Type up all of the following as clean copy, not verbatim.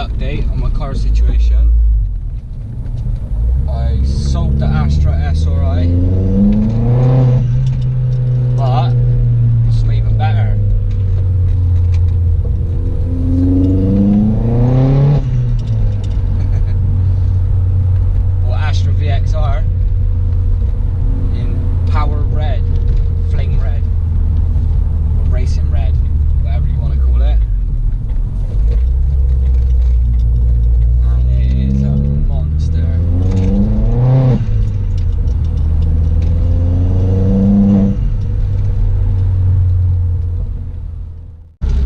update on my car situation. I sold the Astra Sri, but it's even better. Well, Astra VXR in power red, flame red, or racing red, whatever you want to call it. And it is a monster.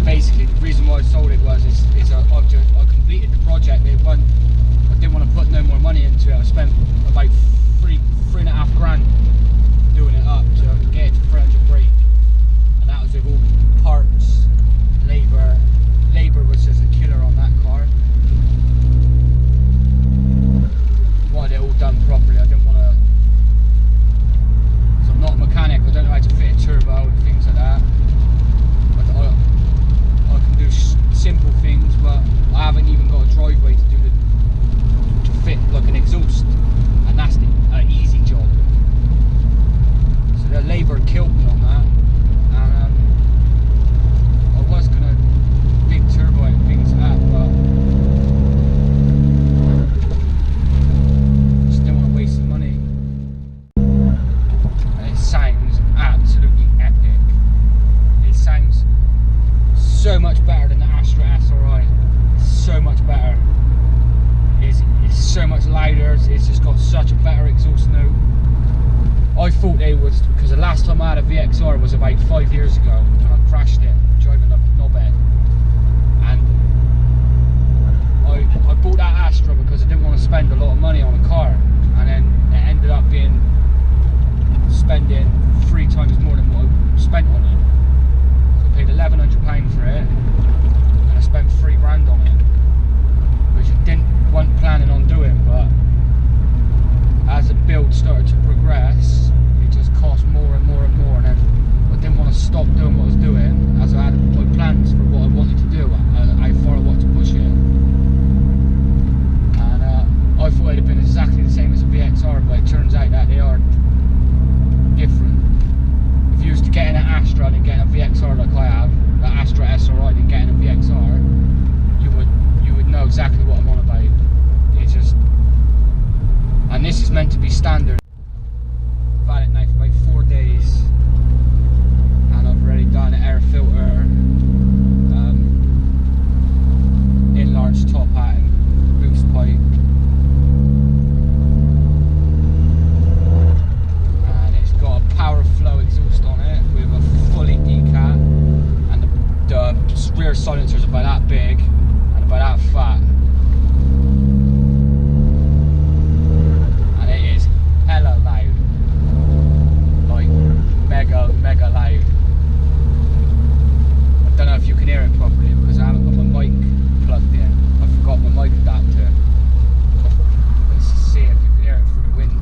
Basically, the reason why I sold it was I completed the project. I didn't want to put no more money into it. I spent about three and a half grand doing it up to get it to 300 brake, and that was with all parts, labour. Labour was just a killer on that car. Wanted it all done properly. I didn't want to. So I'm not a mechanic. I don't know how to fit a turbo and things like that. I can do simple things, but I haven't even got a driveway to fit like an exhaust, and that's an easy job. So the labour killed me on that, and I was gonna big turbo and things like that, but I just didn't want to waste the money. And it sounds absolutely epic. It sounds so much better than the Astra Sri. So much better. It's so much louder. It's just got such a better exhaust note. I thought they was, because the last time I had a VXR was about 5 years ago, and I crashed it driving a knobhead. And I bought that Astra because I didn't want to spend a lot of money on a car, and then it ended up being spending 3 times more than what I spent on it. Paid £1,100 for it, and I spent 3 grand on it, which I wasn't planning on doing, but as the build started to progress, it just cost more and more and more, and then I didn't want to stop doing what I was doing, as I had my plans for what I wanted to do, how far I wanted to push it. And I thought it'd have been exactly the same as a VXR, but it turns out that they are different. If you was to get in an Astra and getting a VXR like I have, the Astra Sri and getting a VXR, you would know exactly what I'm on about. It's just, and this is meant to be standard. I've had it now for about 4 days, and I've already done an air filter, enlarged top hat and boost pipe. Power flow exhaust on it with a fully decat, and the rear silencer's about that big and about that fat, and it is hella loud, like mega loud. I don't know if you can hear it properly because I haven't got my mic plugged in. I forgot my mic adapter. Let's see if you can hear it through the wind.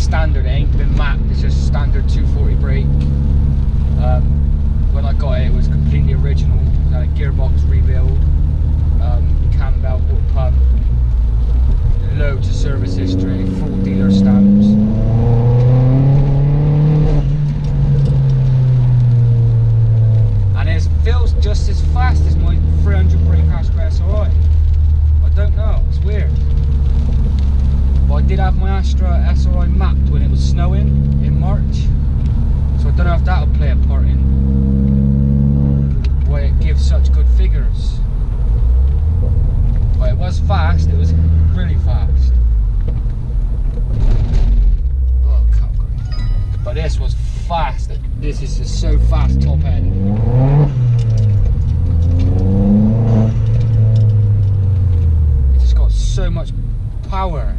Standard, it ain't been mapped, it's just standard 240 brake. When I got it, it was completely original. It had a gearbox rebuild, cam belt, water pump, loads of service history, full dealer stamps. And it feels just as fast as my 300 brake Astra Sri. I don't know, it's weird. But I did have my Astra Sri mapped when it was snowing in March, So I don't know if that'll play a part in why it gives such good figures. But it was fast, it was really fast. Oh, but this was fast. This is just so fast top end. It's just got so much power.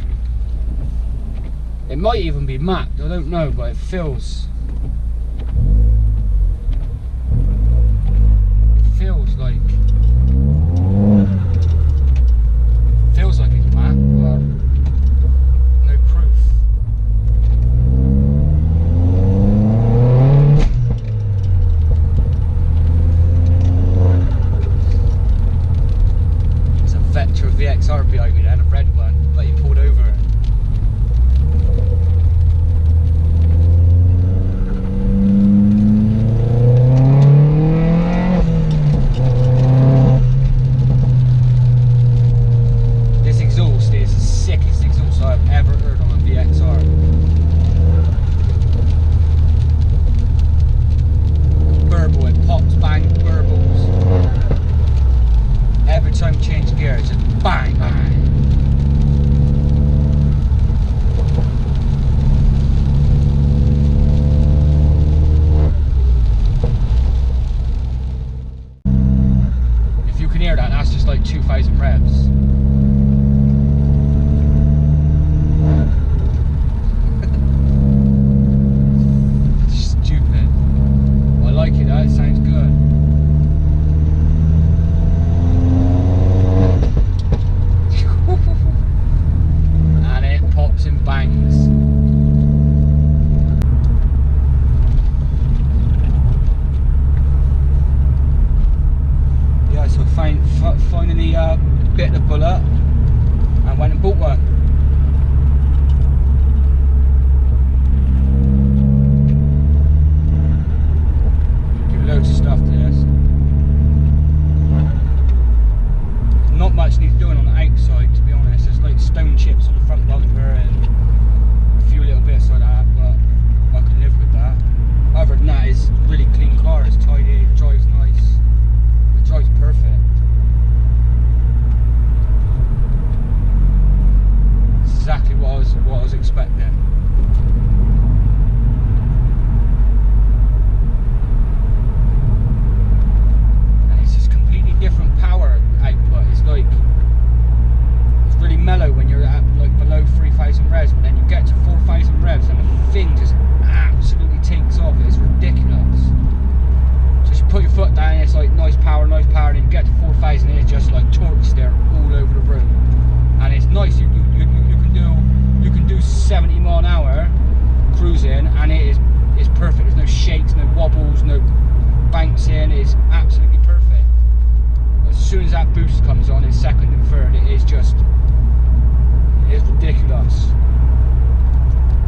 It might even be mapped, I don't know, but it feels like it's mapped, but no proof. There's a Astra VXR behind me then, a red one, but he pulled over. That's just like 2,000 revs. Stupid. I like it though, it sounds good. And it pops and bangs. So finally bit the bullet and went and bought one. Do loads of stuff to this. Not much needs doing on the outside, to be honest. There's like stone chips on the front bumper and a few little bits like that, but I can live with that. Other than that, it's a really clean car, it's tidy, it drives nice. Drives perfect. It's exactly what I was expecting. And it's just completely different power output. It's like it's really mellow when you're at like below 3,000 revs, but then you get to 4,000 revs and the thing just absolutely takes off. It's ridiculous. Put your foot down, it's like nice power, and then you get to 4,000 and it's just like torque steer all over the room. And it's nice, you can do 70 mile an hour cruising and it's perfect. There's no shakes, no wobbles, no bouncing, it's absolutely perfect. As soon as that boost comes on in second and third, it is ridiculous.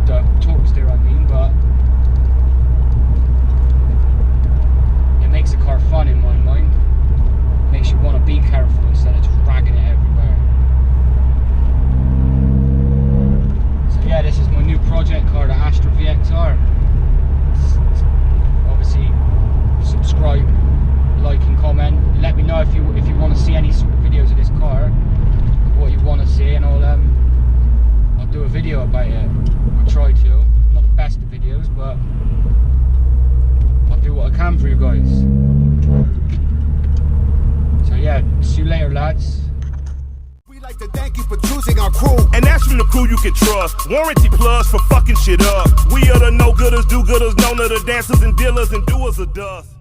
The torque steer I mean, but makes the car fun in my mind. Makes you want to be careful instead of just ragging it everywhere. So yeah, this is my new project car, the Astra VXR. Obviously, subscribe, like and comment. Let me know if you want to see any sort of videos of this car, of what you want to see, and I'll do a video about it. I'll try to. Not the best of videos, but I'll do what I can for you guys. So yeah, see you later, lads. We like to thank you for choosing our crew, and that's from the crew you can trust. Warranty plus for fucking shit up. We are the no-gooders, do-gooders, known of the dancers and dealers and doers of dust.